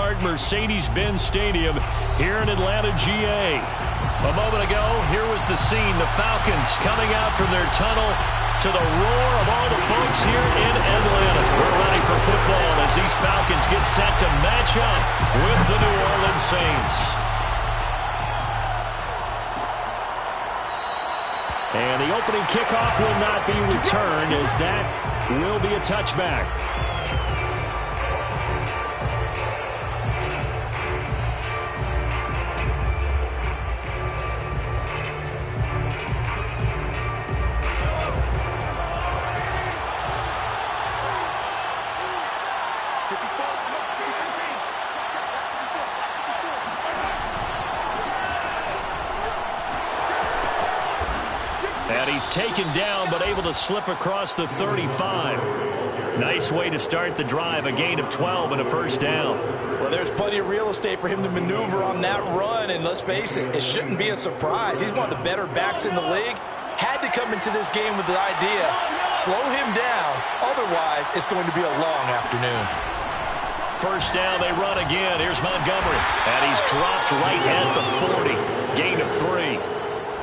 state-of-the-art Mercedes-Benz Stadium here in Atlanta, GA. A moment ago, here was the scene. The Falcons coming out from their tunnel to the roar of all the folks here in Atlanta. We're ready for football as these Falcons get set to match up with the New Orleans Saints. And the opening kickoff will not be returned, as that will be a touchback. And he's taken down, but able to slip across the 35. Nice way to start the drive, a gain of 12 and a first down. Well, there's plenty of real estate for him to maneuver on that run, and let's face it, it shouldn't be a surprise. He's one of the better backs in the league. Had to come into this game with the idea, slow him down, otherwise it's going to be a long afternoon. First down, they run again. Here's Montgomery, and he's dropped right at the 40. Gain of 3.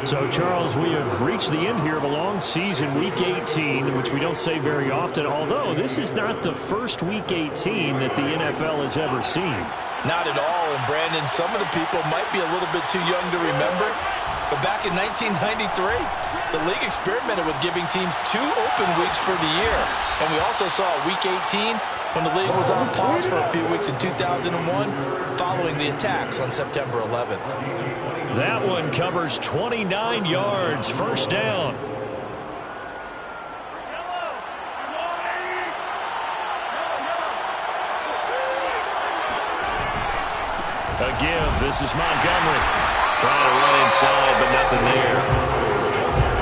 So, Charles, we have reached the end here of a long season, Week 18, which we don't say very often, although this is not the first Week 18 that the NFL has ever seen. Not at all, and Brandon, some of the people might be a little bit too young to remember, but back in 1993, the league experimented with giving teams 2 open weeks for the year, and we also saw Week 18 when the league was on pause for a few weeks in 2001 following the attacks on September 11th. That one covers 29 yards. First down. A give. This is Montgomery. Trying to run inside, but nothing there.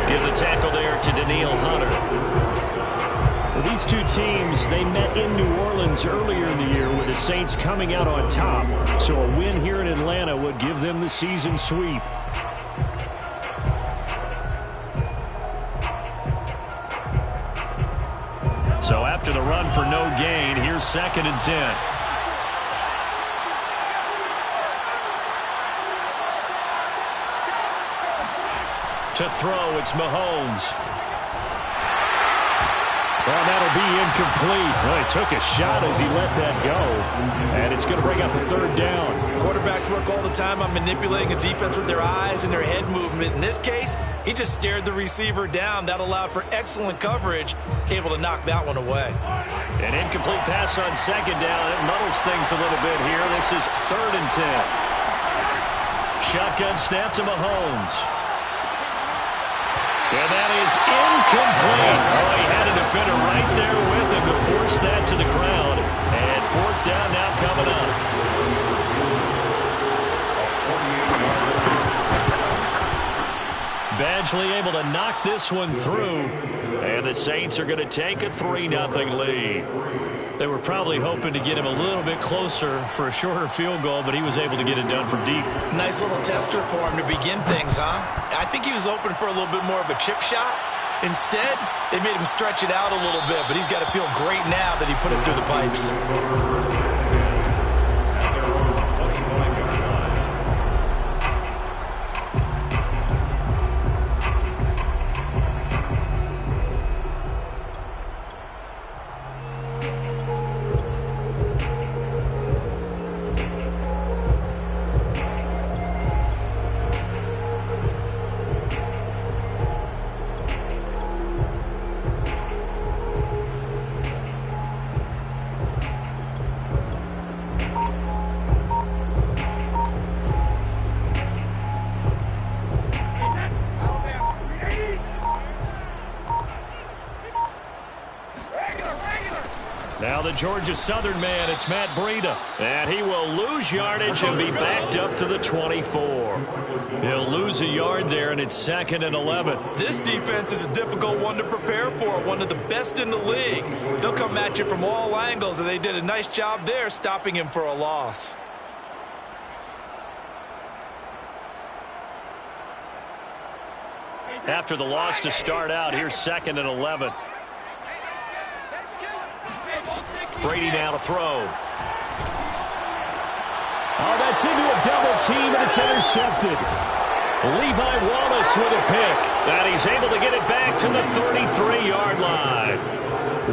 Give the tackle there to Danielle Hunter. Well, these two teams, they met in New Orleans earlier in the year with the Saints coming out on top. So a win here in Atlanta would give them the season sweep. So after the run for no gain, here's 2nd and 10. To throw, it's Mahomes. Well, that'll be incomplete. Well, he took a shot as he let that go. And it's going to bring up a 3rd down. Quarterbacks work all the time on manipulating a defense with their eyes and their head movement. In this case, he just stared the receiver down. That allowed for excellent coverage, able to knock that one away. An incomplete pass on 2nd down. It muddles things a little bit here. This is 3rd and 10. Shotgun snap to Mahomes. And that is incomplete. Oh, he had a defender right there with him to force that to the ground. And 4th down now coming up. Badgley able to knock this one through. And the Saints are going to take a 3-0 lead. They were probably hoping to get him a little bit closer for a shorter field goal, but he was able to get it done from deep. Nice little tester for him to begin things, huh? I think he was open for a little bit more of a chip shot. Instead, they made him stretch it out a little bit, but he's got to feel great now that he put it through the pipes. Now the Georgia Southern man, it's Matt Breida. And he will lose yardage and be backed up to the 24. He'll lose a yard there, and it's 2nd and 11. This defense is a difficult one to prepare for, one of the best in the league. They'll come at you from all angles, and they did a nice job there stopping him for a loss. After the loss to start out, here's 2nd and 11. Brady now to throw. Gets into a double team, and it's intercepted. Levi Wallace with a pick. And he's able to get it back to the 33-yard line.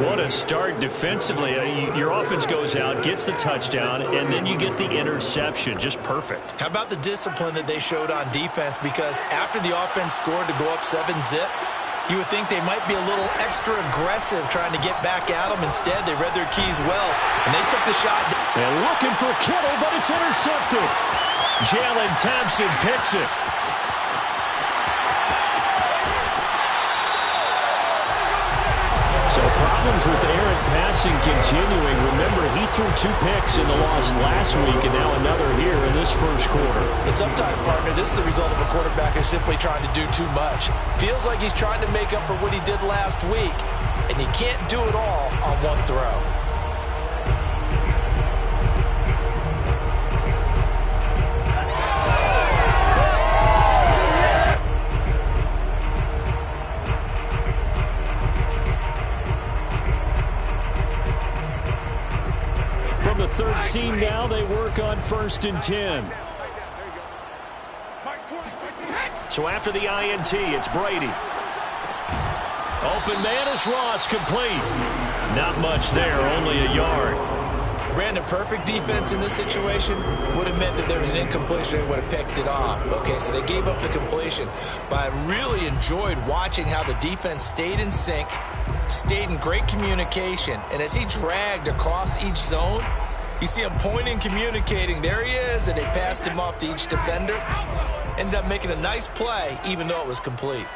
What a start defensively. Your offense goes out, gets the touchdown, and then you get the interception. Just perfect. How about the discipline that they showed on defense? Because after the offense scored to go up 7-zip, you would think they might be a little extra aggressive trying to get back at them. Instead, they read their keys well, and they took the shot. And looking for Kittle, but it's intercepted. Jalen Thompson picks it. So problems with errant passing continuing. Remember, he threw 2 picks in the loss last week, and now another here in this first quarter. And sometimes, partner, this is the result of a quarterback who's simply trying to do too much. Feels like he's trying to make up for what he did last week, and he can't do it all on one throw. From the 13 now, they work on 1st and 10. So after the INT, it's Brady. Open man is Ross, complete. Not much there, only a yard. Brandon, perfect defense in this situation would have meant that there was an incompletion and would have picked it off. Okay, so they gave up the completion. But I really enjoyed watching how the defense stayed in sync, stayed in great communication. And as he dragged across each zone, you see him pointing, communicating. There he is, and they passed him off to each defender. Ended up making a nice play, even though it was complete.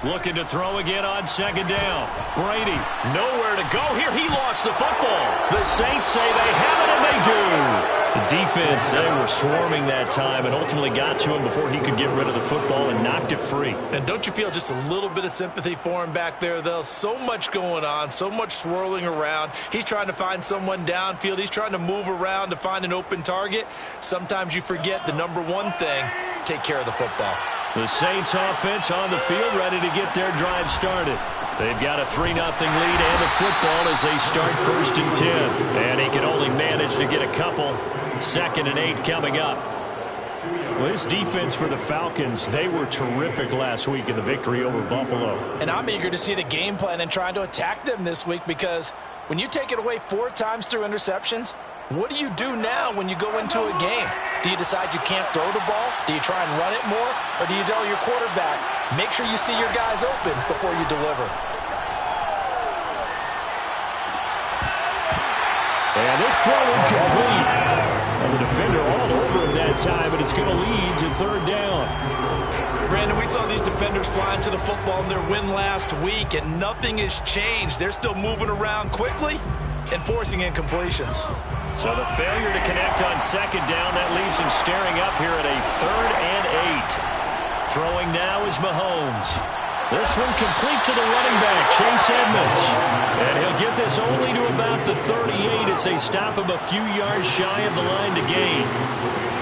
Looking to throw again on 2nd down. Brady, nowhere to go here. He lost the football. The Saints say they have it, and they do. The defense, they were swarming that time and ultimately got to him before he could get rid of the football and knocked it free. And don't you feel just a little bit of sympathy for him back there, though? So much going on, so much swirling around. He's trying to find someone downfield. He's trying to move around to find an open target. Sometimes you forget the number one thing, take care of the football. The Saints offense on the field, ready to get their drive started. They've got a 3-0 lead and the football as they start 1st and 10. And he can only manage to get a couple. 2nd and 8 coming up. Well, this defense for the Falcons, they were terrific last week in the victory over Buffalo. And I'm eager to see the game plan and trying to attack them this week, because when you take it away 4 times through interceptions, what do you do now when you go into a game? Do you decide you can't throw the ball? Do you try and run it more? Or do you tell your quarterback, make sure you see your guys open before you deliver? And this throw incomplete. And the defender all over him that time, but it's going to lead to 3rd down. Brandon, we saw these defenders flying to the football in their win last week, and nothing has changed. They're still moving around quickly and forcing incompletions. So the failure to connect on 2nd down, that leaves him staring up here at a 3rd and 8. Throwing now is Mahomes. This one complete to the running back, Chase Edmonds. And he'll get this only to about the 38 as they stop him a few yards shy of the line to gain.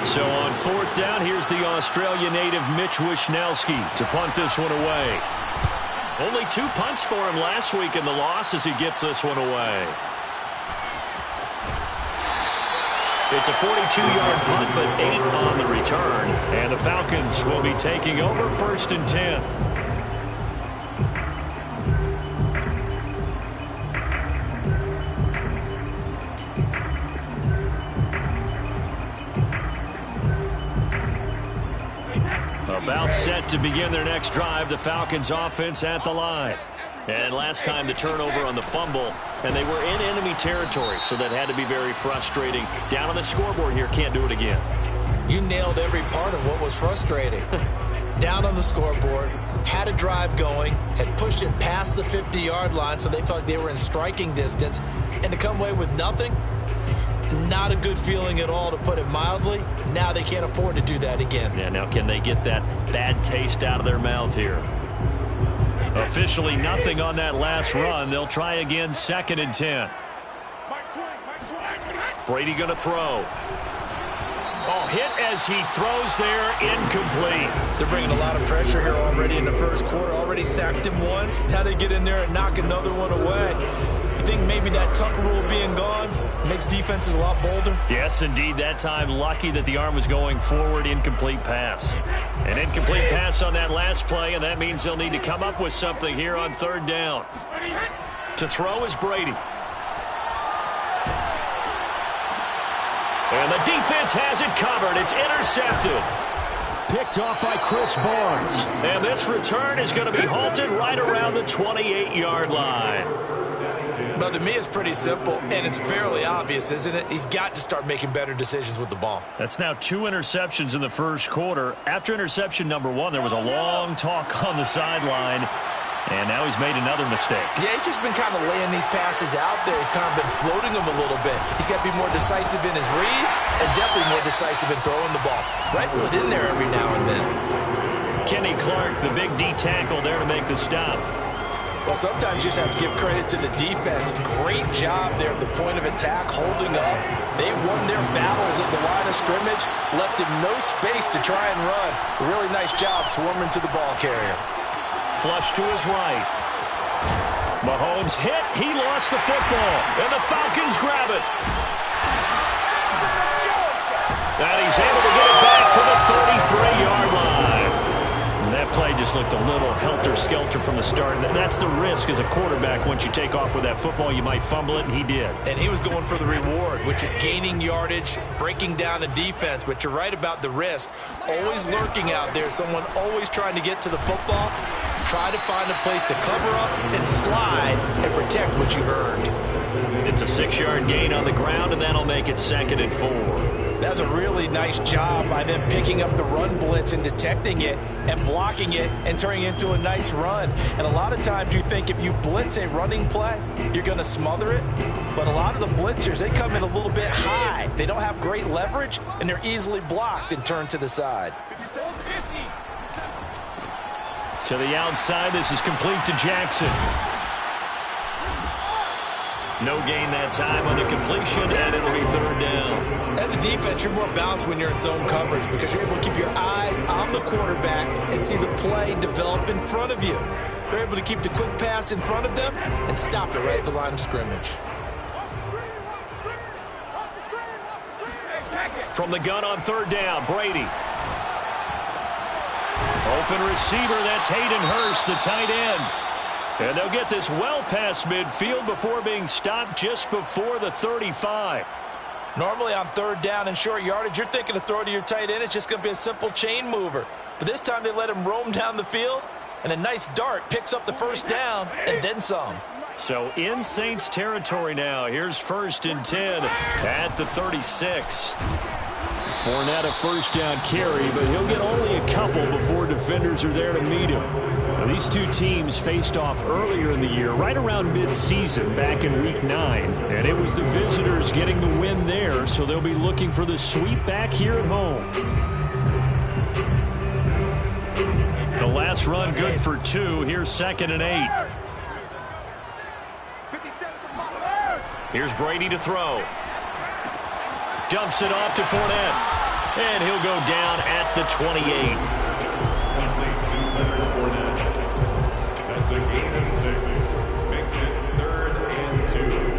So on 4th down, here's the Australia native Mitch Wishnowski to punt this one away. Only 2 punts for him last week in the loss as he gets this one away. It's a 42-yard punt, but 8 on the return. And the Falcons will be taking over 1st and 10. About set to begin their next drive, the Falcons offense at the line. And last time the turnover on the fumble, and they were in enemy territory, so that had to be very frustrating. Down on the scoreboard here, can't do it again. You nailed every part of what was frustrating. Down on the scoreboard, had a drive going, had pushed it past the 50-yard line, so they felt like they were in striking distance, and to come away with nothing, not a good feeling at all, to put it mildly. Now they can't afford to do that again. Yeah, now can they get that bad taste out of their mouth here? Officially nothing on that last run. They'll try again, 2nd and 10. Brady going to throw. Oh, hit as he throws there, incomplete. They're bringing a lot of pressure here already in the first quarter. Already sacked him once. How to get in there and knock another one away. You think maybe that tuck rule being gone Makes defenses a lot bolder. Yes, indeed. That time, lucky that the arm was going forward. Incomplete pass. An incomplete pass on that last play, and that means they'll need to come up with something here on third down. To throw is Brady. And the defense has it covered. It's intercepted. Picked off by Chris Barnes. And this return is going to be halted right around the 28-yard line. But to me, it's pretty simple, and it's fairly obvious, isn't it? He's got to start making better decisions with the ball. That's now 2 interceptions in the first quarter. After interception number 1, there was a long talk on the sideline. And now he's made another mistake. Yeah, he's just been kind of laying these passes out there. He's kind of been floating them a little bit. He's got to be more decisive in his reads and definitely more decisive in throwing the ball. Rifle it in there every now and then. Kenny Clark, the big D tackle there to make the stop. Well, sometimes you just have to give credit to the defense. Great job there at the point of attack, holding up. They won their battles at the line of scrimmage, left him no space to try and run. A really nice job swarming to the ball carrier. Flush to his right. Mahomes hit. He lost the football. And the Falcons grab it. And he's able to get it back to the 33-yard line. And that play just looked a little helter-skelter from the start. And that's the risk as a quarterback. Once you take off with that football, you might fumble it, and he did. And he was going for the reward, which is gaining yardage, breaking down a defense. But you're right about the risk. Always lurking out there. Someone always trying to get to the football. Try to find a place to cover up and slide and protect what you earned. It's a 6-yard gain on the ground, and that'll make it 2nd and 4. That's a really nice job by them picking up the run blitz and detecting it and blocking it and turning it into a nice run. And a lot of times you think if you blitz a running play, you're going to smother it. But a lot of the blitzers, they come in a little bit high. They don't have great leverage, and they're easily blocked and turned to the side. To the outside, this is complete to Jackson. No gain that time on the completion, and it'll be 3rd down. As a defense, you're more balanced when you're in zone coverage because you're able to keep your eyes on the quarterback and see the play develop in front of you. They're able to keep the quick pass in front of them and stop it right at the line of scrimmage. From the gun on 3rd down, Brady. Open receiver, that's Hayden Hurst, the tight end. And they'll get this well past midfield before being stopped just before the 35. Normally on 3rd down and short yardage, you're thinking to throw to your tight end. It's just going to be a simple chain mover. But this time they let him roam down the field, and a nice dart picks up the 1st down and then some. So in Saints territory now. Here's 1st and 10 at the 36. Fournette a 1st down carry, but he'll get only a couple before defenders are there to meet him. Now, these two teams faced off earlier in the year, right around mid-season, back in Week 9. And it was the visitors getting the win there, so they'll be looking for the sweep back here at home. The last run good for 2. Here's 2nd and 8. Here's Brady to throw. Dumps it off to Fournette. And he'll go down at the 28. That's a gain of 6. Makes it 3rd and 2.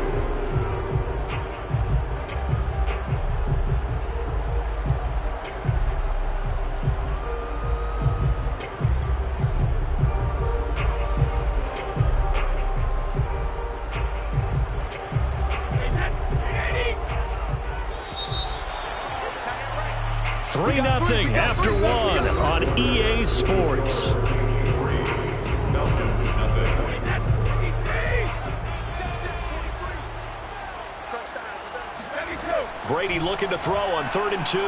Nothing after 1 on EA Sports. Brady looking to throw on 3rd and 2.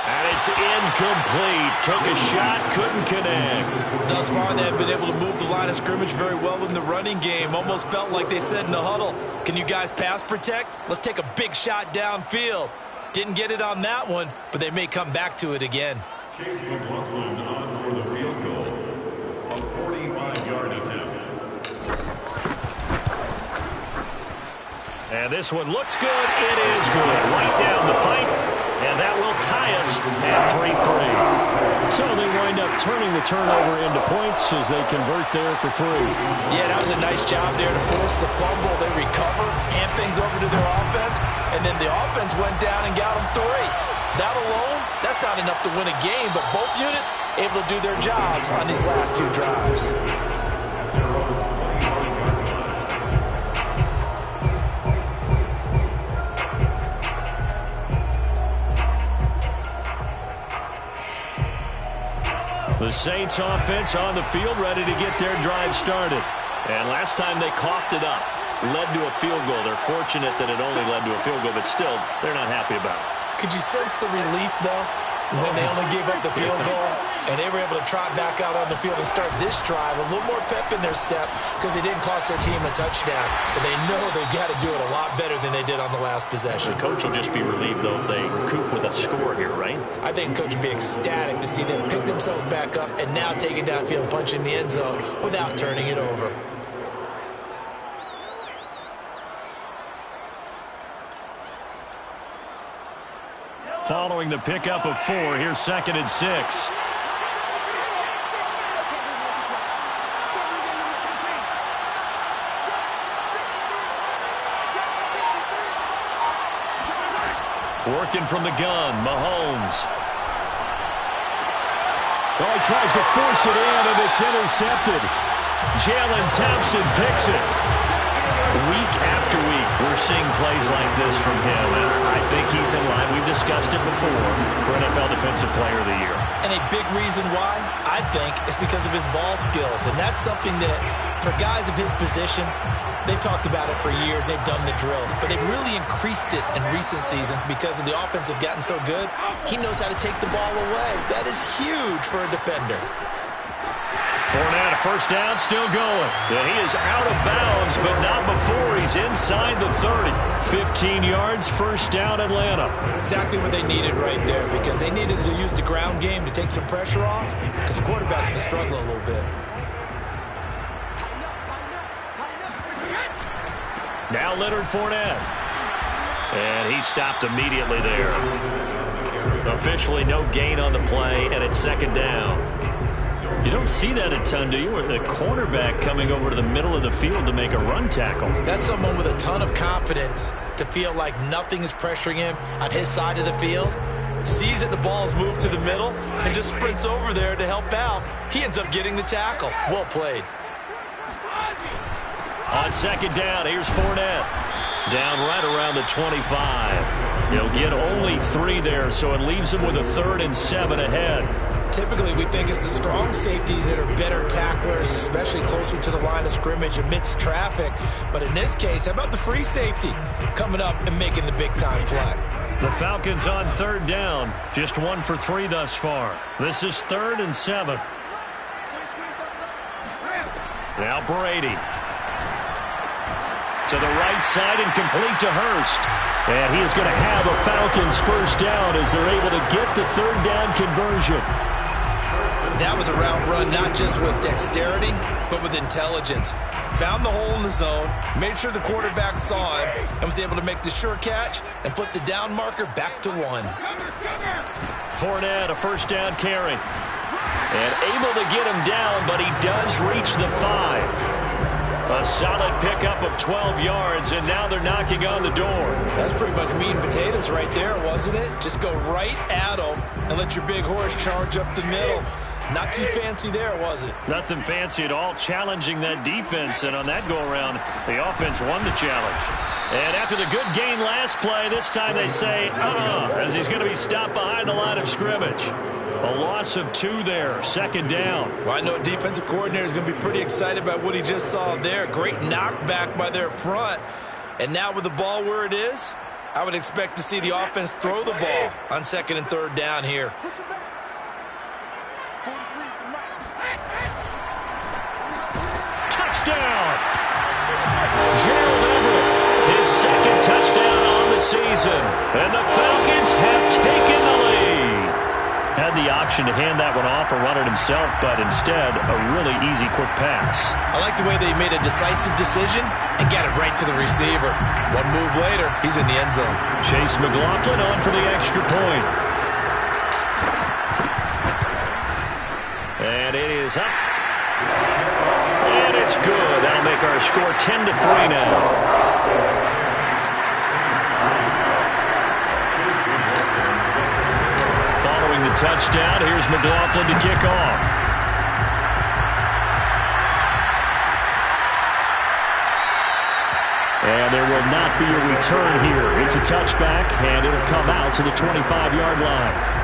And it's incomplete. Took a shot, couldn't connect. Thus far, they have been able to move the line of scrimmage very well in the running game. Almost felt like they said in the huddle, can you guys pass protect? Let's take a big shot downfield. Didn't get it on that one, but they may come back to it again. Chase McLaughlin on for the field goal. A 45-yard attempt. And this one looks good. It is good. Right down the pipe. And that will tie us at 3-3. So they wind up turning the turnover into points as they convert there for 3. Yeah, that was a nice job there to force the fumble. They recover, hand things over to their offense, and then the offense went down and got them 3. That alone, that's not enough to win a game, but both units able to do their jobs on these last 2 drives. The Saints offense on the field, ready to get their drive started. And last time they coughed it up, led to a field goal. They're fortunate that it only led to a field goal, but still, they're not happy about it. Could you sense the relief, though, when they only gave up the field goal and they were able to trot back out on the field and start this drive? A little more pep in their step because they didn't cost their team a touchdown. But they know they've got to do it a lot better than they did on the last possession. The coach will just be relieved, though, if they recoup with a score here, right? I think the coach would be ecstatic to see them pick themselves back up and now take it downfield and punch in the end zone without turning it over. Following the pickup of 4, here's 2nd and 6. Working from the gun, Mahomes. Oh, he tries to force it in, and it's intercepted. Jalen Thompson picks it. Week after week, we're seeing plays like this from him, and I think he's in line. We've discussed it before for NFL Defensive Player of the Year. And a big reason why, I think, is because of his ball skills, and that's something that, for guys of his position, they've talked about it for years. They've done the drills, but they've really increased it in recent seasons because of the offense have gotten so good. He knows how to take the ball away. That is huge for a defender. Fournette, a first down, still going. And he is out of bounds, but not before he's inside the 30. 15 yards, first down, Atlanta. Exactly what they needed right there, because they needed to use the ground game to take some pressure off, because the quarterback's been struggling a little bit. Now Leonard Fournette. And he stopped immediately there. Officially no gain on the play, and it's 2nd down. You don't see that a ton, do you? Or the cornerback coming over to the middle of the field to make a run tackle. That's someone with a ton of confidence to feel like nothing is pressuring him on his side of the field. Sees that the ball's moved to the middle and just sprints over there to help out. He ends up getting the tackle. Well played. On 2nd down, here's Fournette. Down right around the 25. He'll get only 3 there, so it leaves him with a 3rd and 7 ahead. Typically, we think it's the strong safeties that are better tacklers, especially closer to the line of scrimmage amidst traffic. But in this case, how about the free safety coming up and making the big-time play? The Falcons on 3rd down. Just 1 for 3 thus far. This is 3rd and 7. Now Brady. To the right side and complete to Hurst. And he is going to have a Falcons first down as they're able to get the 3rd down conversion. That was a route run not just with dexterity, but with intelligence. Found the hole in the zone, made sure the quarterback saw him, and was able to make the sure catch and flip the down marker back to 1. Fournette, a first down carry. And able to get him down, but he does reach the 5. A solid pickup of 12 yards, and now they're knocking on the door. That's pretty much meat and potatoes right there, wasn't it? Just go right at them and let your big horse charge up the middle. Not too fancy there, was it? Nothing fancy at all, challenging that defense, and on that go-around, the offense won the challenge. And after the good gain last play, this time they say, as he's going to be stopped behind the line of scrimmage. A loss of 2 there, 2nd down. Well, I know a defensive coordinator is going to be pretty excited about what he just saw there. Great knockback by their front. And now with the ball where it is, I would expect to see the offense throw the ball on 2nd and 3rd down here. Touchdown! Gerald Everett, his 2nd touchdown on the season. And the Falcons have taken the lead. Had the option to hand that one off or run it himself, but instead, a really easy, quick pass. I like the way they made a decisive decision and got it right to the receiver. One move later, he's in the end zone. Chase McLaughlin on for the extra point. is up. And it's good. That'll make our score 10-3 now. Following the touchdown, here's McLaughlin to kick off. And there will not be a return here. It's a touchback, and it'll come out to the 25-yard line.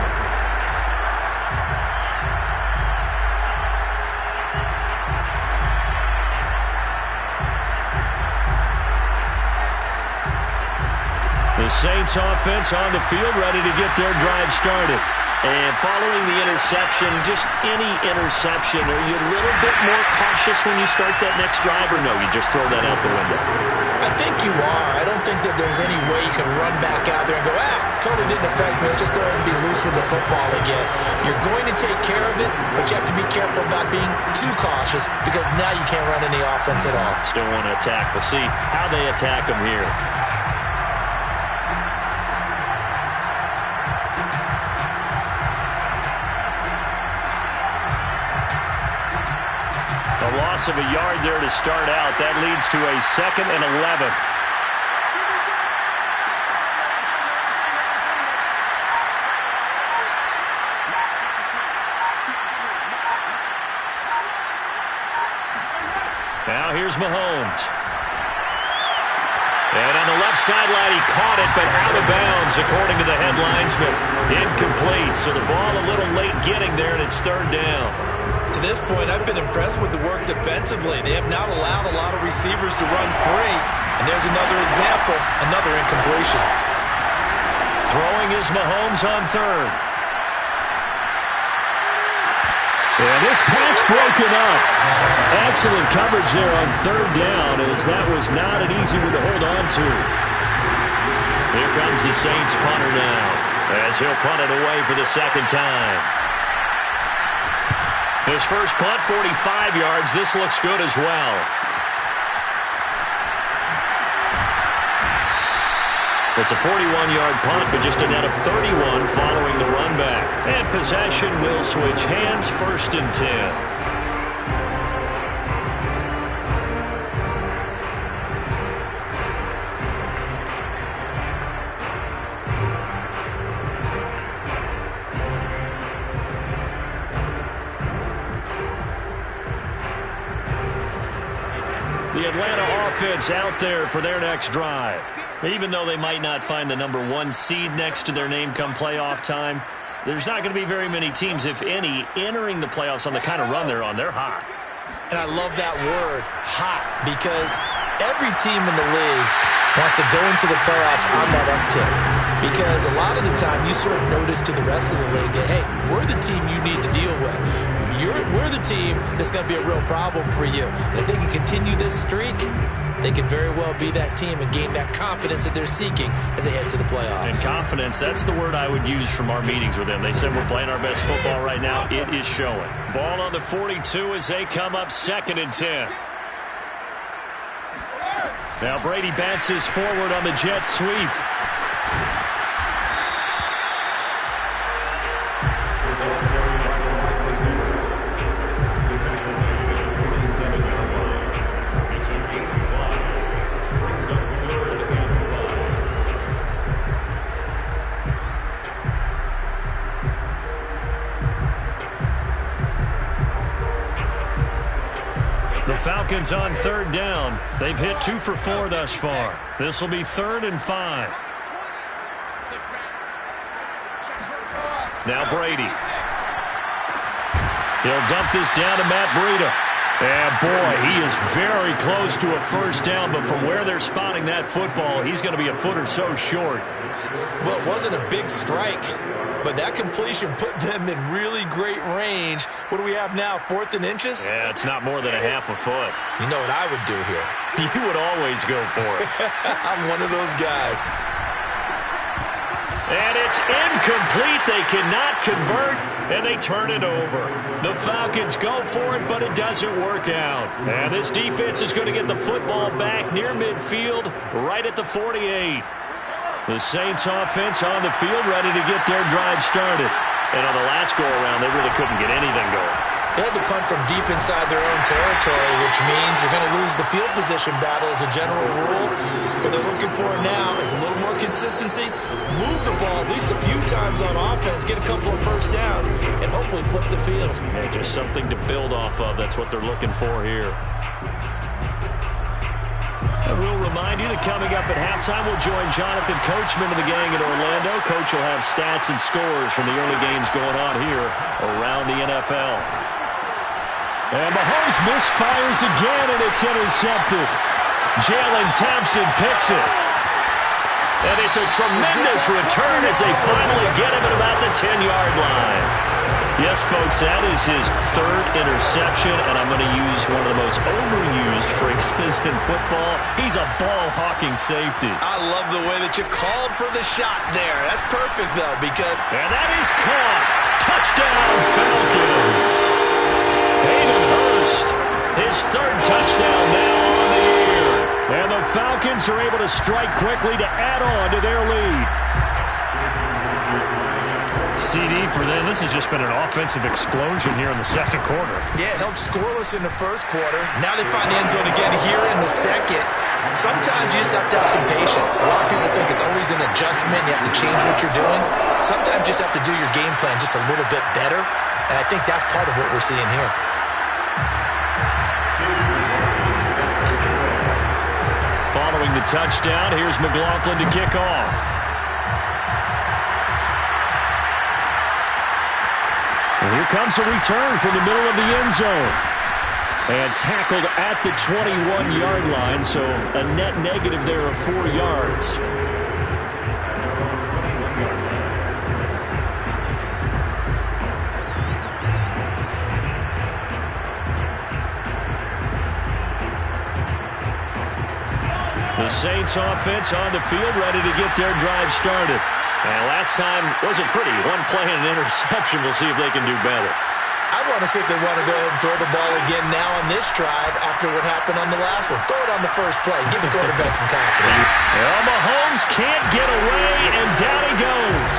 The Saints offense on the field, ready to get their drive started. And following the interception, just any interception, are you a little bit more cautious when you start that next drive, or no, you just throw that out the window? I think you are. I don't think that there's any way you can run back out there and go, totally didn't affect me. Let's just go ahead and be loose with the football again. You're going to take care of it, but you have to be careful about being too cautious because now you can't run any offense at all. Still want to attack. We'll see how they attack them here. A loss of a yard there to start out. That leads to a 2nd and 11. Now here's Mahomes. And on the left sideline, he caught it, but out of bounds, according to the head linesman. Incomplete, so the ball a little late getting there, and it's 3rd down. To this point, I've been impressed with the work defensively. They have not allowed a lot of receivers to run free. And there's another example, another incompletion. Throwing is Mahomes on 3rd. And this pass broken up. Excellent coverage there on 3rd down, as that was not an easy one to hold on to. Here comes the Saints punter now, as he'll punt it away for the 2nd time. His first punt, 45 yards. This looks good as well. It's a 41-yard punt, but just a net of 31 following the run back. And possession will switch hands, 1st and 10. The Atlanta offense out there for their next drive. Even though they might not find the number 1 seed next to their name come playoff time, there's not going to be very many teams, if any, entering the playoffs on the kind of run they're on. They're hot. And I love that word, hot, because every team in the league wants to go into the playoffs on that uptick. Because a lot of the time you sort of notice to the rest of the league that, hey, we're the team you need to deal with. We're the team that's going to be a real problem for you. And if they can continue this streak, they could very well be that team and gain that confidence that they're seeking as they head to the playoffs. And confidence, that's the word I would use from our meetings with them. They said we're playing our best football right now. It is showing. Ball on the 42 as they come up 2nd and 10. Now Brady bounces forward on the jet sweep. The Falcons on 3rd down. They've hit 2 for 4 thus far. This will be 3rd and 5. Now Brady. He'll dump this down to Matt Breida. And boy, he is very close to a 1st down, but from where they're spotting that football, he's going to be a foot or so short. Well, it wasn't a big strike, but that completion put them in really great range. What do we have now, 4th and inches? Yeah, it's not more than a half a foot. You know what I would do here? You would always go for it. I'm one of those guys. And it's incomplete. They cannot convert, and they turn it over. The Falcons go for it, but it doesn't work out. And this defense is going to get the football back near midfield, right at the 48. The Saints offense on the field, ready to get their drive started. And on the last go-around, they really couldn't get anything going. They had to punt from deep inside their own territory, which means you're going to lose the field position battle as a general rule. What they're looking for now is a little more consistency, move the ball at least a few times on offense, get a couple of first downs, and hopefully flip the field. Yeah, just something to build off of. That's what they're looking for here. And we'll remind you that coming up at halftime, we'll join Jonathan Coachman of the gang in Orlando. Coach will have stats and scores from the early games going on here around the NFL. And Mahomes misfires again, and it's intercepted. Jalen Thompson picks it. And it's a tremendous return as they finally get him at about the 10-yard line. Yes, folks, that is his third interception, and I'm going to use one of the most overused phrases in football. He's a ball-hawking safety. I love the way that you called for the shot there. That's perfect, though, because... And that is caught. Touchdown, Falcons. Hayden Hurst, his third touchdown now on the year. And the Falcons are able to strike quickly to add on to their lead. CD for them, this has just been an offensive explosion here in the second quarter. Yeah, held scoreless in the first quarter. Now they find the end zone again here in the second. Sometimes you just have to have some patience. A lot of people think it's always an adjustment. You have to change what you're doing. Sometimes you just have to do your game plan just a little bit better. And I think that's part of what we're seeing here. Following the touchdown, here's McLaughlin to kick off. And here comes a return from the middle of the end zone. And tackled at the 21-yard line, so a net negative there of 4 yards. The Saints offense on the field, ready to get their drive started. And last time wasn't pretty. One play and an interception. We'll see if they can do better. I want to see if they want to go ahead and throw the ball again now on this drive after what happened on the last one. Throw it on the first play. Give the quarterback some confidence. Well, Mahomes can't get away, and down he goes.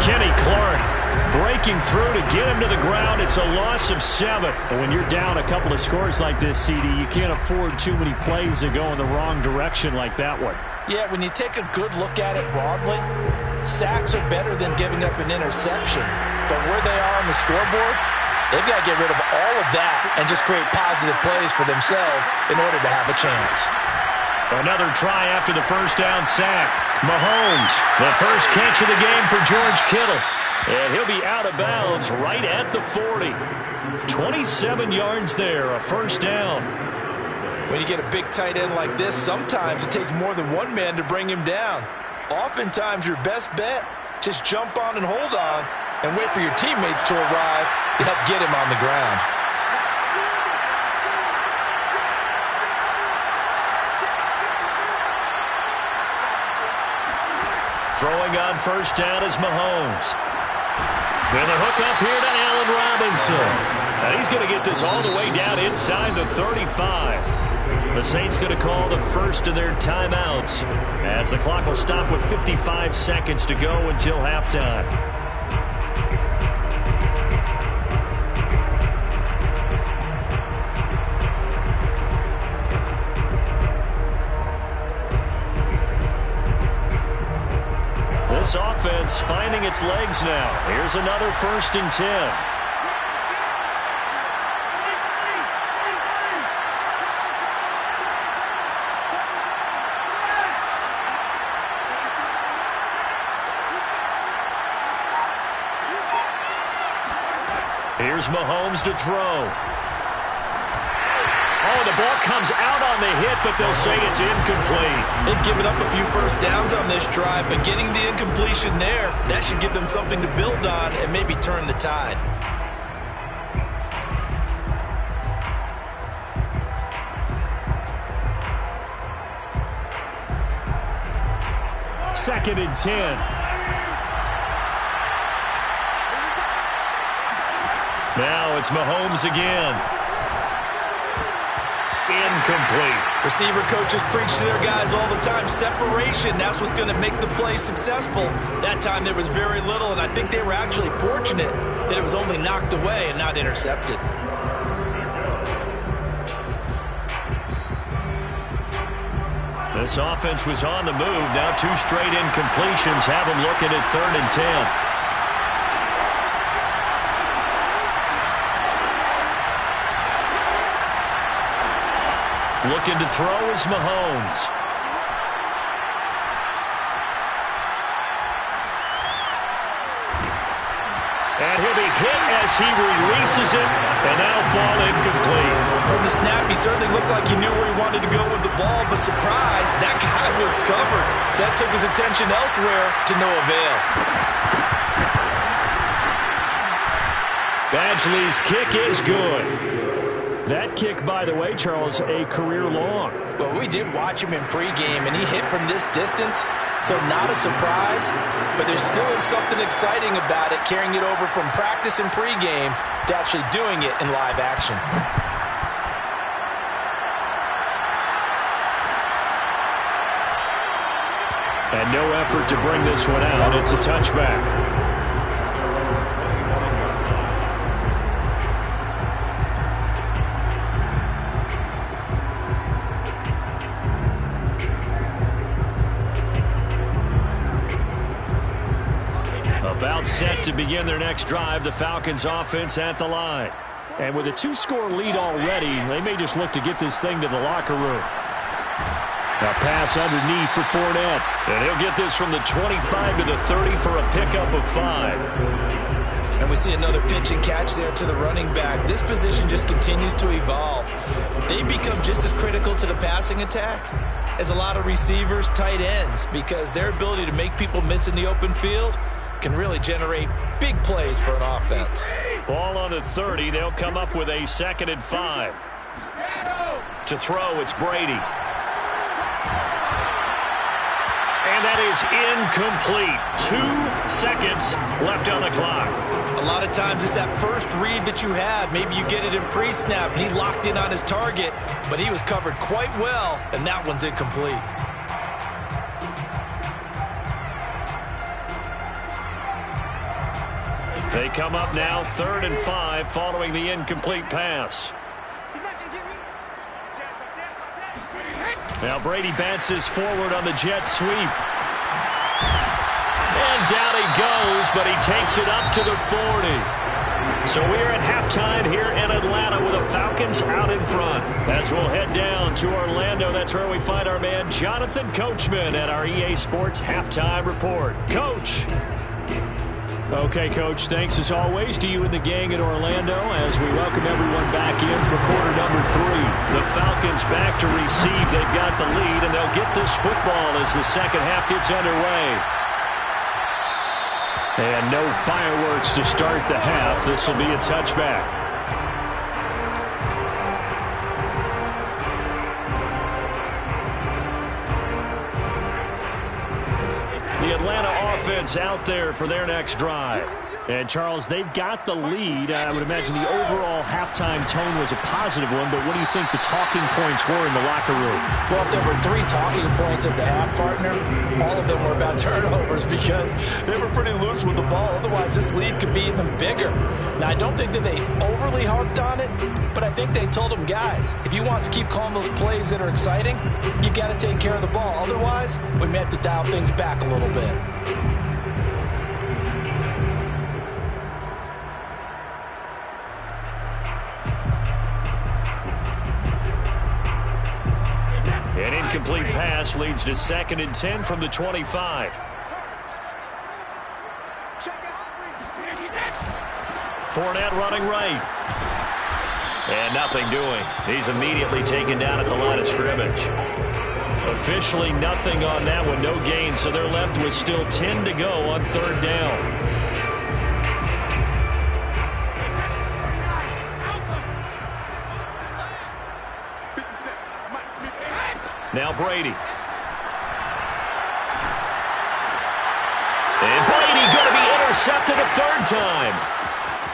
Kenny Clark breaking through to get him to the ground. It's a loss of 7. When you're down a couple of scores like this, CD, you can't afford too many plays that go in the wrong direction like that one. Yeah, when you take a good look at it broadly, sacks are better than giving up an interception. But where they are on the scoreboard, they've got to get rid of all of that and just create positive plays for themselves in order to have a chance. Another try after the first down sack. Mahomes, the first catch of the game for George Kittle. And he'll be out of bounds right at the 40. 27 yards there, a first down. When you get a big tight end like this, sometimes it takes more than one man to bring him down. Oftentimes, your best bet, just jump on and hold on and wait for your teammates to arrive to help get him on the ground. Throwing on first down is Mahomes. With a hook up here to Allen Robinson. And he's going to get this all the way down inside the 35. The Saints going to call the first of their timeouts as the clock will stop with 55 seconds to go until halftime. This offense finding its legs now. Here's another 1st and 10. Here's Mahomes to throw. Oh, the ball comes out on the hit, but they'll say it's incomplete. They've given up a few first downs on this drive, but getting the incompletion there, that should give them something to build on and maybe turn the tide. Second and 10. Now it's Mahomes again. incomplete. Receiver coaches preach to their guys all the time. Separation, that's what's going to make the play successful. That time there was very little, and I think they were actually fortunate that it was only knocked away and not intercepted. This offense was on the move. Now 2 straight incompletions have them looking at 3rd and 10. Looking to throw is Mahomes. And he'll be hit as he releases it, and that'll fall incomplete. From the snap, he certainly looked like he knew where he wanted to go with the ball, but surprise, that guy was covered. So that took his attention elsewhere to no avail. Badgley's kick is good. That kick, by the way, Charles, a career long. Well, we did watch him in pregame, and he hit from this distance, so not a surprise. But there still is something exciting about it, carrying it over from practice and pregame to actually doing it in live action. And no effort to bring this one out. It's a touchback. About set to begin their next drive, the Falcons offense at the line. And with a 2-score lead already, they may just look to get this thing to the locker room. A pass underneath for Fournette. And he'll get this from the 25 to the 30 for a pickup of 5. And we see another pitch and catch there to the running back. This position just continues to evolve. They become just as critical to the passing attack as a lot of receivers, tight ends, because their ability to make people miss in the open field can really generate big plays for an offense. Ball on the 30. They'll come up with a 2nd and 5. To throw, it's Brady. And that is incomplete. 2 seconds left on the clock. A lot of times it's that first read that you have. Maybe you get it in pre-snap, and he locked in on his target, but he was covered quite well, and that one's incomplete. They come up now 3rd and 5 following the incomplete pass. Now Brady bounces forward on the jet sweep. And down he goes, but he takes it up to the 40. So we're at halftime here in Atlanta with the Falcons out in front. As we'll head down to Orlando, that's where we find our man Jonathan Coachman at our EA Sports Halftime Report. Coach. Okay, Coach, thanks as always to you and the gang in Orlando as we welcome everyone back in for quarter number 3. The Falcons back to receive. They've got the lead, and they'll get this football as the second half gets underway. And no fireworks to start the half. This will be a touchback. The Atlanta offense out there for their next drive. And, Charles, they've got the lead. I would imagine the overall halftime tone was a positive one, but what do you think the talking points were in the locker room? Well, if there were 3 talking points at the half, partner, all of them were about turnovers because they were pretty loose with the ball. Otherwise, this lead could be even bigger. Now, I don't think that they overly harped on it, but I think they told them, guys, if you want to keep calling those plays that are exciting, you got to take care of the ball. Otherwise, we may have to dial things back a little bit. An incomplete pass leads to 2nd and 10 from the 25. Fournette running right. And nothing doing. He's immediately taken down at the line of scrimmage. Officially nothing on that one, no gain, so they're left with still 10 to go on 3rd down. Now Brady. And Brady going to be intercepted a 3rd time.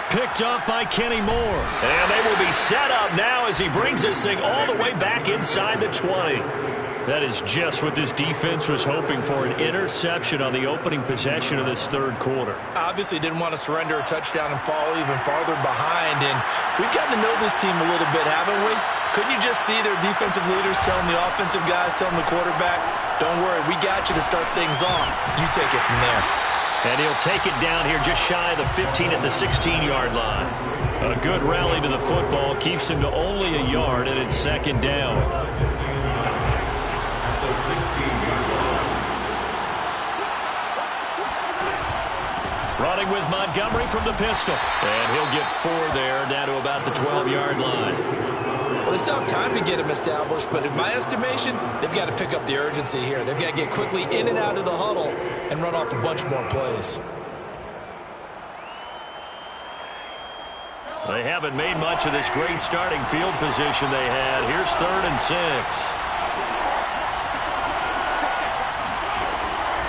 Picked up by Kenny Moore. And they will be set up now as he brings this thing all the way back inside the 20. That is just what this defense was hoping for, an interception on the opening possession of this third quarter. Obviously didn't want to surrender a touchdown and fall even farther behind. And we've gotten to know this team a little bit, haven't we? Couldn't you just see their defensive leaders telling the offensive guys, telling the quarterback, don't worry, we got you to start things off. You take it from there. And he'll take it down here just shy of the 15 at the 16-yard line. A good rally to the football keeps him to only a yard, and it's second down. The 16-yard line. Running with Montgomery from the pistol. And he'll get 4 there, down to about the 12-yard line. Well, they still have time to get him established, but in my estimation, they've got to pick up the urgency here. They've got to get quickly in and out of the huddle and run off a bunch more plays. They haven't made much of this great starting field position they had. Here's 3rd and 6.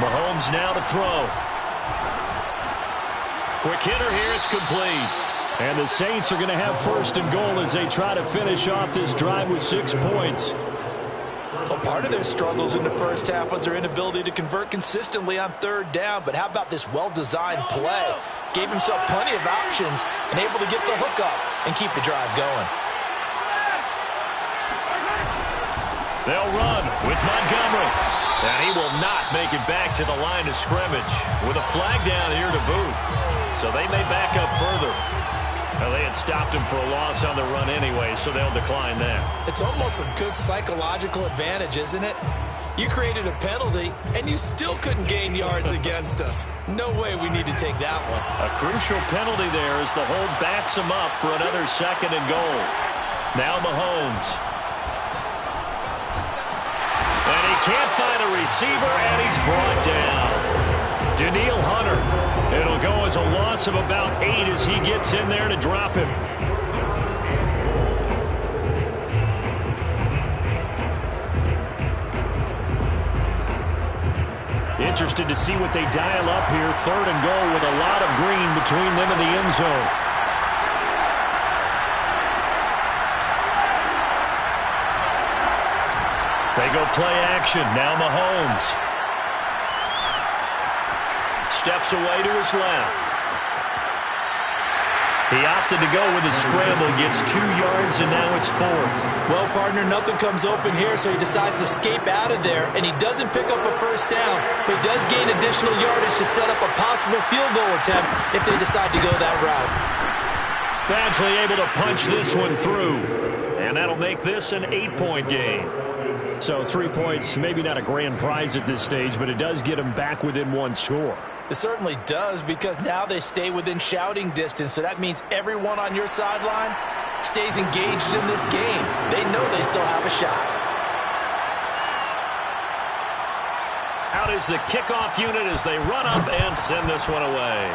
Mahomes now to throw. Quick hitter here, it's complete. And the Saints are going to have 1st and goal as they try to finish off this drive with 6 points. Well, part of their struggles in the first half was their inability to convert consistently on 3rd down. But how about this well-designed play? Gave himself plenty of options and able to get the hook up and keep the drive going. They'll run with Montgomery. And he will not make it back to the line of scrimmage with a flag down here to boot. So they may back up further. Well, they had stopped him for a loss on the run anyway, so they'll decline that. It's almost a good psychological advantage, isn't it? You created a penalty, and you still couldn't gain yards against us. No way we need to take that one. A crucial penalty there as the hold backs him up for another 2nd and goal. Now Mahomes. And he can't find a receiver, and he's brought down. Danielle Hunter. It'll go as a loss of about 8 as he gets in there to drop him. Interested to see what they dial up here. 3rd and goal with a lot of green between them and the end zone. They go play action. Now Mahomes. Steps away to his left. He opted to go with a scramble, gets 2 yards, and now it's 4th. Well, partner, nothing comes open here, so he decides to escape out of there, and he doesn't pick up a 1st down, but he does gain additional yardage to set up a possible field goal attempt if they decide to go that route. Badgley able to punch this one through, and that'll make this an 8-point game. So 3 points, maybe not a grand prize at this stage, but it does get them back within 1 score. It certainly does, because now they stay within shouting distance, so that means everyone on your sideline stays engaged in this game. They know they still have a shot. Out is the kickoff unit as they run up and send this one away.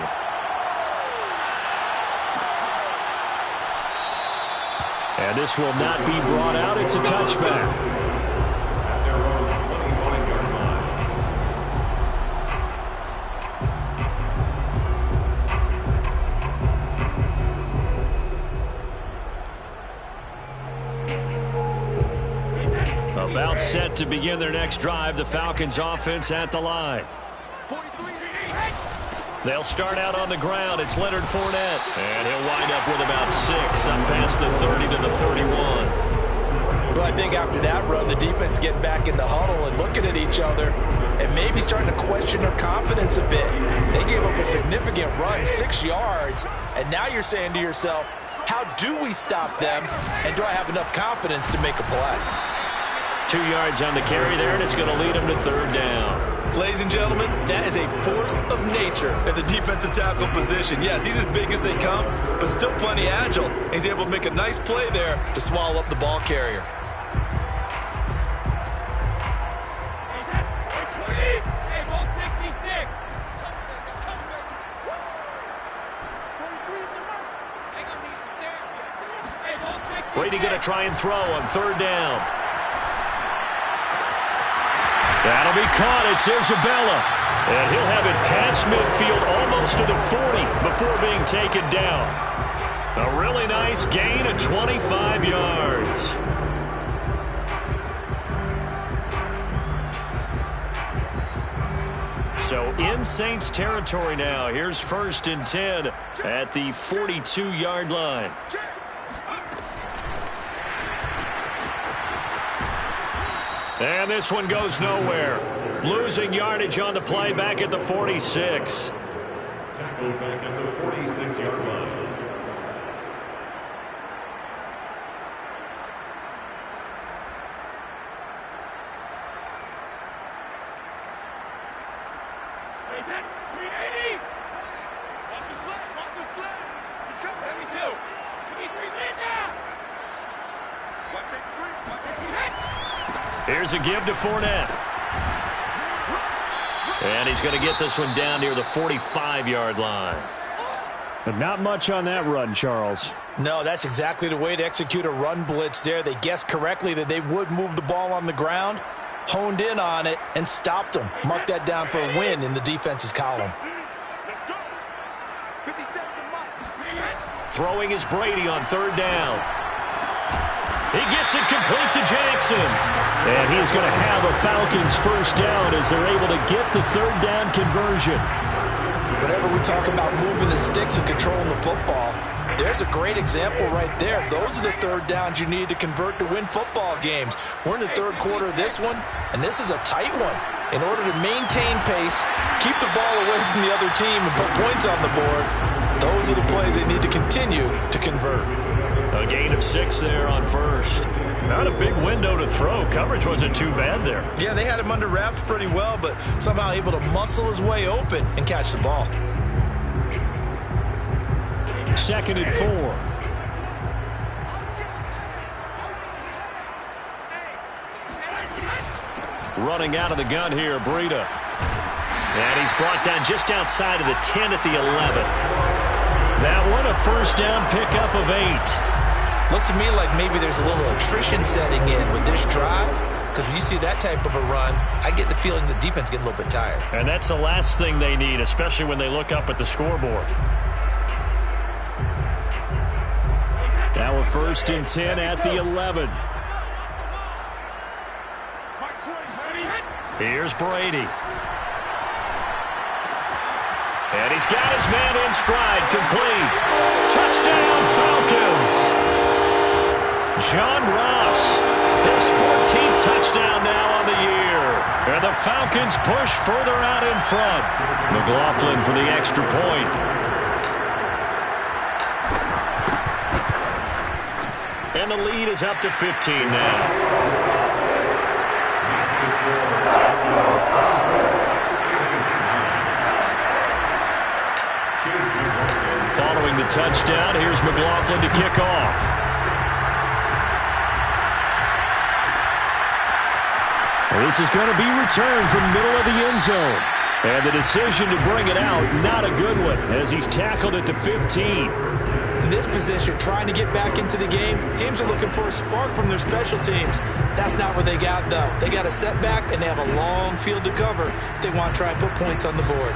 And this will not be brought out. It's a touchback. About set to begin their next drive. The Falcons offense at the line. They'll start out on the ground. It's Leonard Fournette. And he'll wind up with about 6 up past the 30 to the 31. Well, I think after that run, the defense is getting back in the huddle and looking at each other and maybe starting to question their confidence a bit. They gave up a significant run, 6 yards, and now you're saying to yourself, how do we stop them, and do I have enough confidence to make a play? 2 yards on the carry there, and it's going to lead them to 3rd down. Ladies and gentlemen, that is a force of nature at the defensive tackle position. Yes, he's as big as they come, but still plenty agile. He's able to make a nice play there to swallow up the ball carrier. Brady going to try and throw on 3rd down. That'll be caught. It's Isabella. And he'll have it past midfield, almost Miles to the 40 before being taken down. A really nice gain of 25 yards. So in Saints territory now. Here's 1st and 10 at the 42-yard line. And this one goes nowhere. Losing yardage on the play back at the 46. Tackled back at the 46-yard line. Here's a give to Fournette. And he's going to get this one down near the 45-yard line. But not much on that run, Charles. No, that's exactly the way to execute a run blitz there. They guessed correctly that they would move the ball on the ground, honed in on it, and stopped them. Mark that down for a win in the defense's column. Throwing is Brady on 3rd down. He gets it complete to Jackson. And he's going to have a Falcons 1st down as they're able to get the 3rd down conversion. Whenever we talk about moving the sticks and controlling the football, there's a great example right there. Those are the 3rd downs you need to convert to win football games. We're in the 3rd quarter of this one, and this is a tight one. In order to maintain pace, keep the ball away from the other team, and put points on the board, those are the plays they need to continue to convert. A gain of 6 there on 1st. Not a big window to throw. Coverage wasn't too bad there. Yeah, they had him under wraps pretty well, but somehow able to muscle his way open and catch the ball. 2nd and 4. Running out of the gun here, Breida. And he's brought down just outside of the 10 at the 11. That one, a 1st down pickup of 8. Looks to me like maybe there's a little attrition setting in with this drive, because when you see that type of a run, I get the feeling the defense getting a little bit tired. And that's the last thing they need, especially when they look up at the scoreboard. Now a 1st and 10 at the 11. Here's Brady. And he's got his man in stride, complete. Touchdown, Falcons. John Ross, his 14th touchdown now on the year. And the Falcons push further out in front. McLaughlin for the extra point. And the lead is up to 15 now. Following the touchdown, here's McLaughlin to kick off. This is going to be returned from middle of the end zone. And the decision to bring it out, not a good one, as he's tackled at the 15. In this position, trying to get back into the game, teams are looking for a spark from their special teams. That's not what they got, though. They got a setback, and they have a long field to cover if they want to try and put points on the board.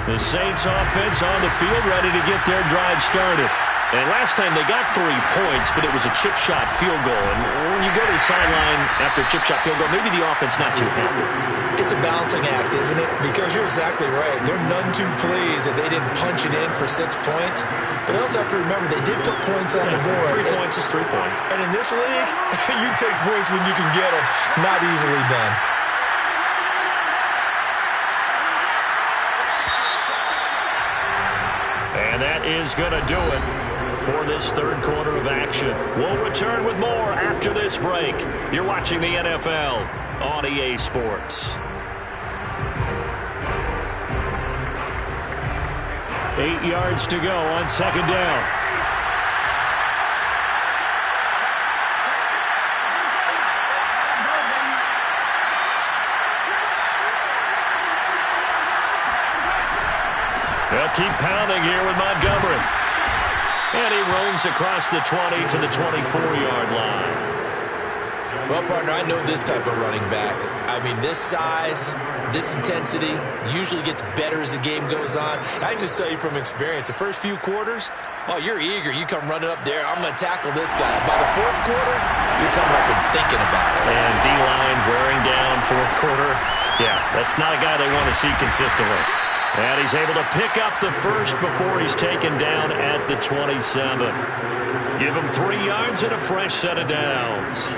The Saints offense on the field, ready to get their drive started. And last time they got 3 points, but it was a chip shot field goal. And when you go to the sideline after a chip shot field goal, maybe the offense not too happy. It's a balancing act, isn't it? Because you're exactly right. They're none too pleased that they didn't punch it in for 6 points. But they also have to remember they did put points on the board. 3 points is 3 points. And in this league, you take points when you can get them. Not easily done. And that is going to do it for this 3rd quarter of action. We'll return with more after this break. You're watching the NFL on EA Sports. 8 yards to go on 2nd down. They'll keep pounding here with Montgomery. And he roams across the 20 to the 24-yard line. Well, partner, I know this type of running back. I mean, this size, this intensity usually gets better as the game goes on. And I just tell you from experience, the first few quarters, oh, you're eager. You come running up there. I'm going to tackle this guy. By the fourth quarter, you're coming up and thinking about it. And D-line wearing down fourth quarter. Yeah, that's not a guy they want to see consistently. And he's able to pick up the first before he's taken down at the 27. Give him 3 yards and a fresh set of downs.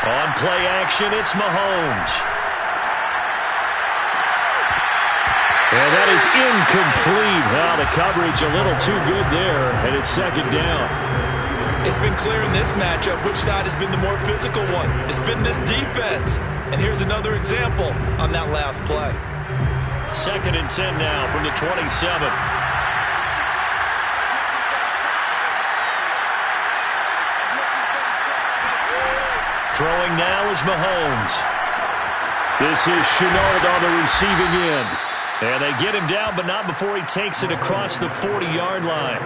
On play action, it's Mahomes. And that is incomplete. Well, the coverage a little too good there, and it's second down. It's been clear in this matchup which side has been the more physical one. It's been this defense. And here's another example on that last play. 2nd and 10 now from the 27. Throwing now is Mahomes. This is Chenault on the receiving end. And they get him down, but not before he takes it across the 40-yard line.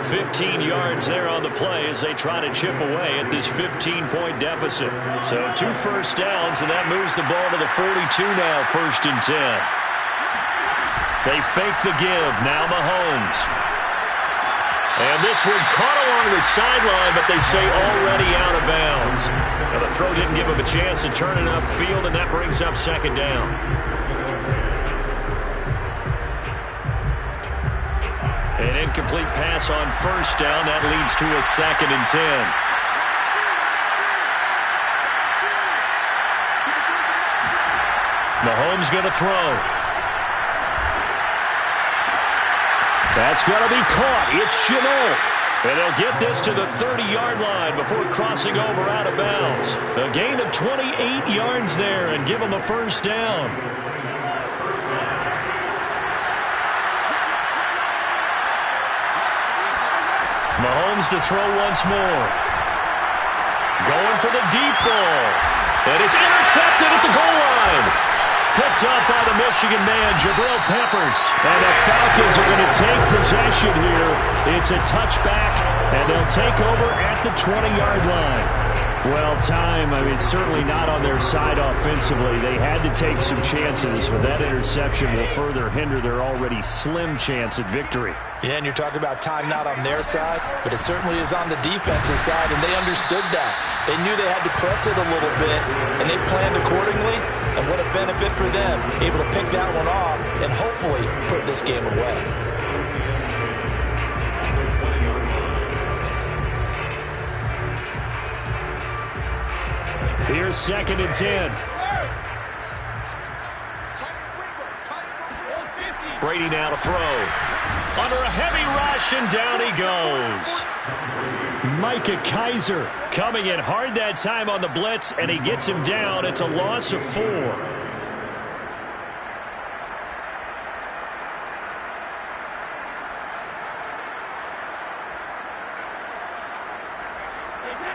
15 yards there on the play as they try to chip away at this 15-point deficit. So 2 first downs, and that moves the ball to the 42 now, 1st and 10. They fake the give. Now Mahomes. And this one caught along the sideline, but they say already out of bounds. Now the throw didn't give him a chance to turn it upfield, and that brings up 2nd down. An incomplete pass on 1st down. That leads to a 2nd and 10. Mahomes going to throw. That's going to be caught. It's Chenault. And they'll get this to the 30-yard line before crossing over out of bounds. A gain of 28 yards there and give them a 1st down. Mahomes to throw once more. Going for the deep ball. And it's intercepted at the goal line. Picked up by the Michigan man, Jabril Peppers. And the Falcons are going to take possession here. It's a touchback, and they'll take over at the 20-yard line. Well, time, I mean, certainly not on their side offensively. They had to take some chances, but that interception will further hinder their already slim chance at victory. Yeah, and you're talking about time not on their side, but it certainly is on the defensive side, and they understood that. They knew they had to press it a little bit, and they planned accordingly, and what a benefit for them, able to pick that one off and hopefully put this game away. Here's 2nd and 10. Brady now to throw. Under a heavy rush, and down he goes. Micah Kiser coming in hard that time on the blitz, and he gets him down. It's a loss of 4.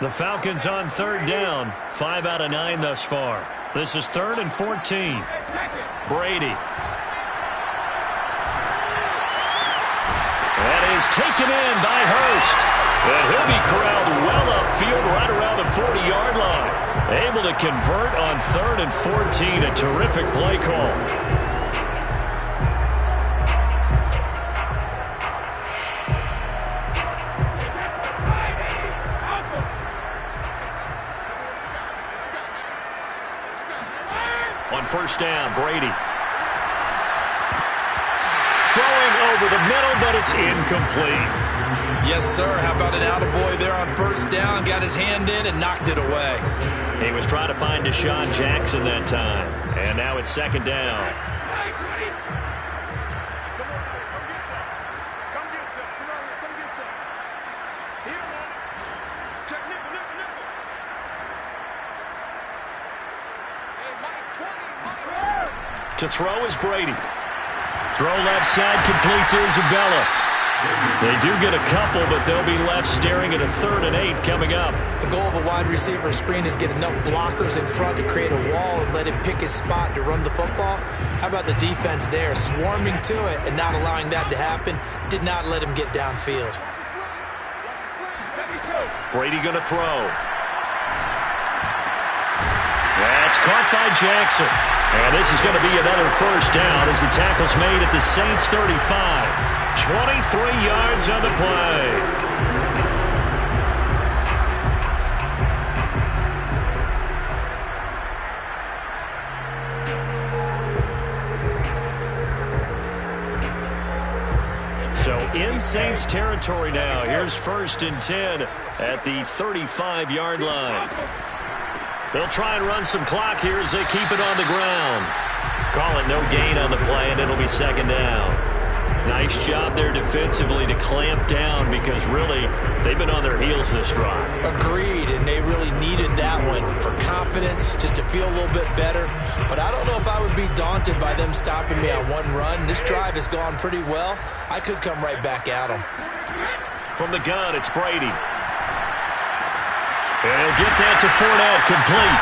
The Falcons on 3rd down. 5 out of 9 thus far. This is 3rd and 14. Brady. That is taken in by Hurst. And he'll be corralled well upfield right around the 40-yard line. Able to convert on 3rd and 14. A terrific play call. On 1st down, Brady. Throwing over the middle, but it's incomplete. Yes, sir. How about an attaboy there on 1st down? Got his hand in and knocked it away. He was trying to find Deshaun Jackson that time. And now it's 2nd down. To throw is Brady. Throw left side, complete to Isabella. They do get a couple, but they'll be left staring at a 3rd and 8 coming up. The goal of a wide receiver screen is get enough blockers in front to create a wall and let him pick his spot to run the football. How about the defense there, swarming to it and not allowing that to happen? Did not let him get downfield. Brady going to throw. That's caught by Jackson. And this is going to be another 1st down as the tackle's made at the Saints 35. 23 yards on the play. So in Saints territory now. Here's 1st and 10 at the 35-yard line. They'll try and run some clock here as they keep it on the ground. Call it no gain on the play, and it'll be 2nd down. Nice job there defensively to clamp down because really they've been on their heels this drive. Agreed, and they really needed that one for confidence, just to feel a little bit better. But I don't know if I would be daunted by them stopping me on one run. This drive has gone pretty well. I could come right back at them. From the gun, it's Brady. And he'll get that to Fournette, complete.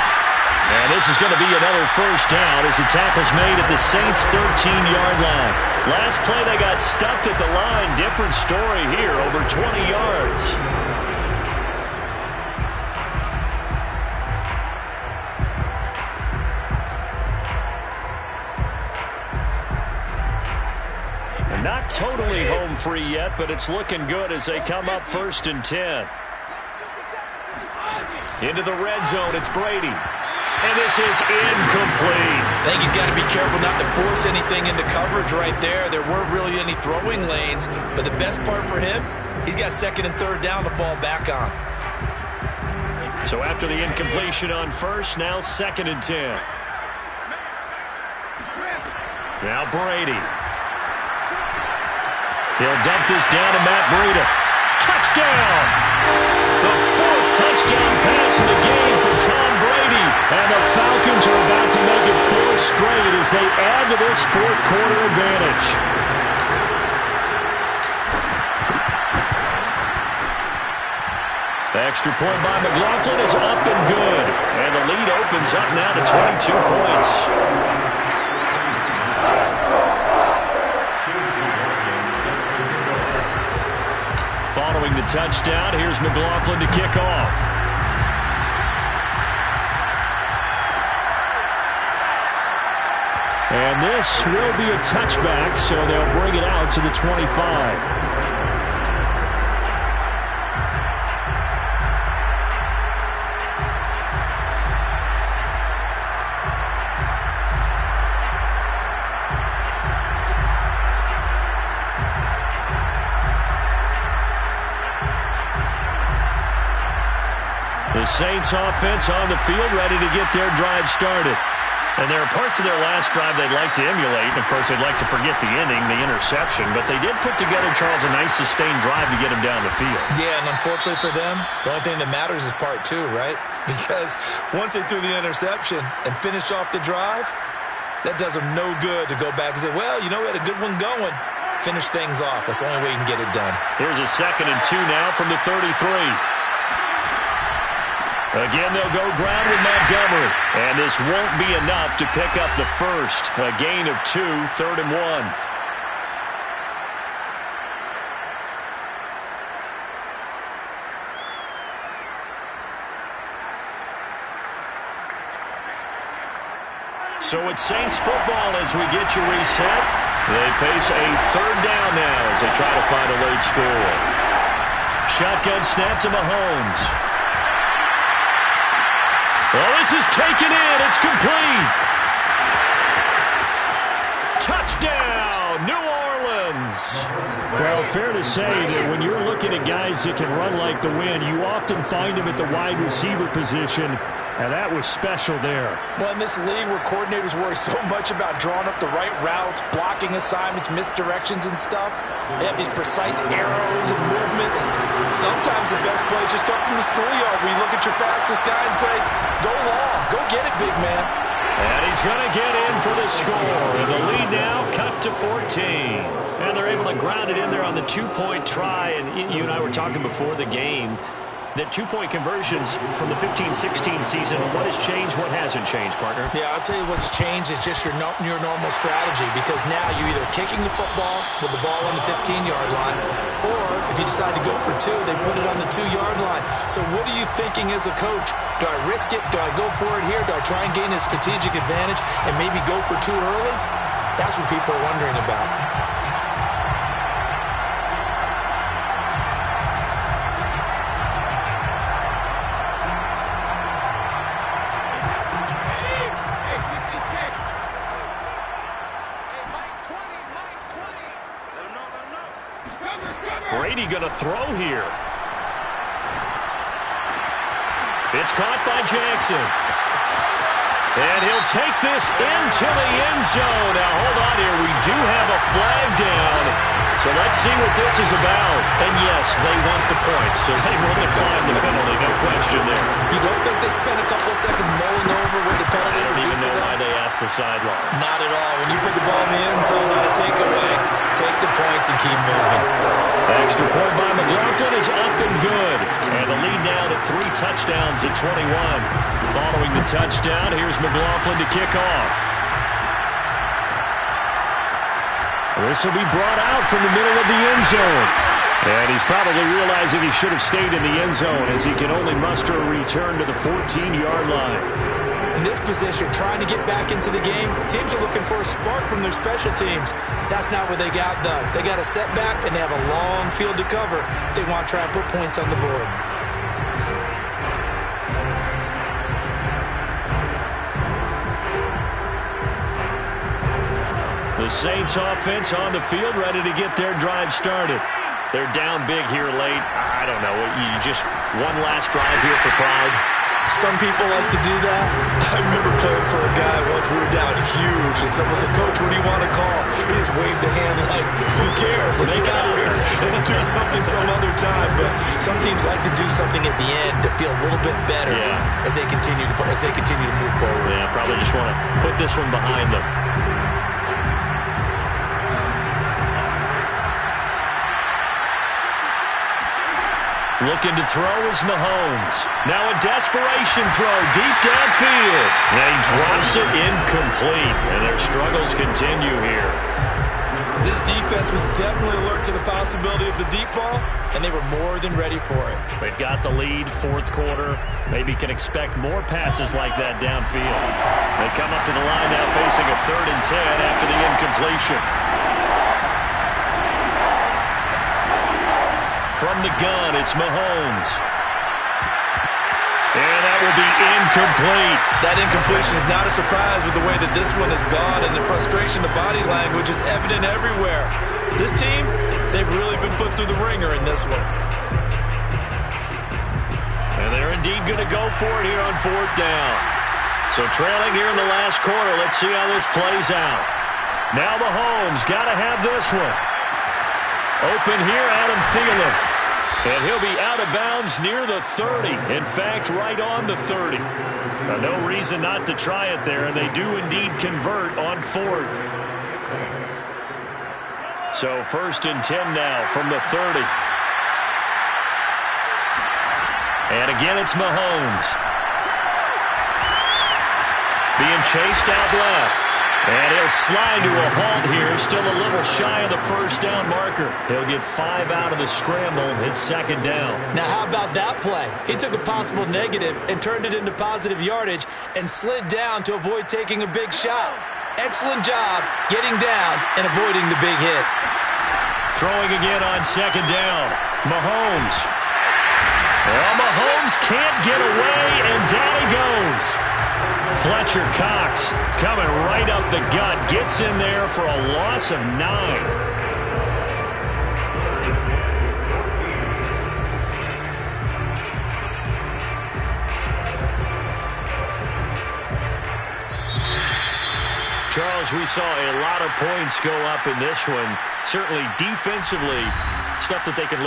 And this is going to be another 1st down as the tackle's made at the Saints' 13-yard line. Last play, they got stuffed at the line. Different story here, over 20 yards. And not totally home free yet, but it's looking good as they come up 1st and 10. Into the red zone, it's Brady. And this is incomplete. I think he's got to be careful not to force anything into coverage right there. There weren't really any throwing lanes, but the best part for him, he's got 2nd and 3rd down to fall back on. So after the incompletion on 1st, now 2nd and 10. Now Brady. He'll dump this down to Matt Breida. Touchdown! The 4th touchdown pass of the game for Tom Brady. And the Falcons are about to make it 4 straight as they add to this 4th quarter advantage. The extra point by McLaughlin is up and good. And the lead opens up now to 22 points. Following the touchdown, here's McLaughlin to kick off. And this will be a touchback, so they'll bring it out to the 25. The Saints offense on the field ready to get their drive started. And there are parts of their last drive they'd like to emulate. Of course, they'd like to forget the ending, the interception. But they did put together, Charles, a nice sustained drive to get him down the field. Yeah, and unfortunately for them, the only thing that matters is part 2, right? Because once they threw the interception and finished off the drive, that does them no good to go back and say, well, you know, we had a good one going. Finish things off. That's the only way you can get it done. Here's a 2nd and 2 now from the 33. Again, they'll go ground with Montgomery. And this won't be enough to pick up the 1st. A gain of 2, 3rd and 1. So it's Saints football as we get you reset. They face a 3rd down now as they try to find a late score. Shotgun snap to Mahomes. Well, this is taken in. It's complete. Touchdown, New Orleans. Well, fair to say that when you're looking at guys that can run like the wind, you often find them at the wide receiver position, and that was special there. Well, in this league where coordinators worry so much about drawing up the right routes, blocking assignments, misdirections and stuff, they have these precise arrows and movements. Sometimes the best plays just start from the schoolyard where you look at your fastest guy and say, go long, go get it, big man. And he's going to get in for the score. And the lead now cut to 14. And they're able to ground it in there on the two-point try. And you and I were talking before the game that two-point conversions from the 15-16 season, what has changed, what hasn't changed, partner? Yeah, I'll tell you what's changed is just your normal strategy, because now you're either kicking the football with the ball on the 15-yard line, or if you decide to go for two, they put it on the 2-yard line. So what are you thinking as a coach? Do I risk it? Do I go for it here? Do I try and gain a strategic advantage and maybe go for two early? That's what people are wondering about. Brady going to throw here. It's caught by Jackson. And he'll take this into the end zone. Now, hold on here. We do have a flag down. So let's see what this is about. And, yes, they want the points, so they will decline the penalty. No question there. You don't think they spent a couple of seconds mulling over what the penalty I would don't do even for know them? why they asked the sideline. Not at all. When you put the ball in the end zone on a takeaway, take the points and keep moving. Extra point by McLaughlin is up and good. And the lead now to 3 touchdowns at 21. Following the touchdown, here's McLaughlin to kick off. This will be brought out from the middle of the end zone. And he's probably realizing he should have stayed in the end zone, as he can only muster a return to the 14-yard line. In this position, trying to get back into the game, teams are looking for a spark from their special teams. That's not what they got, though. They got a setback, and they have a long field to cover if they want to try and put points on the board. The Saints offense on the field, ready to get their drive started. They're down big here late. I don't know. You just one last drive here for pride. Some people like to do that. I remember playing for a guy once. We were down huge, and someone said, "Coach, what do you want to call?" He just waved a hand like, "Who cares? Let's get out of here and do something some other time." But some teams like to do something at the end to feel a little bit better as they continue to move forward. Yeah, probably just want to put this one behind them. Looking to throw is Mahomes. Now a desperation throw deep downfield. And he drops it incomplete. And their struggles continue here. This defense was definitely alert to the possibility of the deep ball, and they were more than ready for it. They've got the lead, fourth quarter. Maybe can expect more passes like that downfield. They come up to the line now facing a 3rd and 10 after the incompletion. From the gun, it's Mahomes. And that will be incomplete. That incompletion is not a surprise with the way that this one has gone, and the frustration, the body language is evident everywhere. This team, they've really been put through the ringer in this one. And they're indeed going to go for it here on 4th down. So trailing here in the last quarter, let's see how this plays out. Now Mahomes got to have this one. Open here, Adam Thielen. And he'll be out of bounds near the 30. In fact, right on the 30. Now, no reason not to try it there, and they do indeed convert on 4th. So 1st and 10 now from the 30. And again, it's Mahomes. Being chased out left. And he'll slide to a halt here, still a little shy of the 1st down marker. He'll get 5 out of the scramble. It's 2nd down. Now, how about that play? He took a possible negative and turned it into positive yardage and slid down to avoid taking a big shot. Excellent job getting down and avoiding the big hit. Throwing again on 2nd down. Mahomes. Well, Mahomes can't get away, and down he goes. Fletcher Cox coming right up the gut. Gets in there for a loss of 9. Charles, we saw a lot of points go up in this one. Certainly defensively, stuff that they can look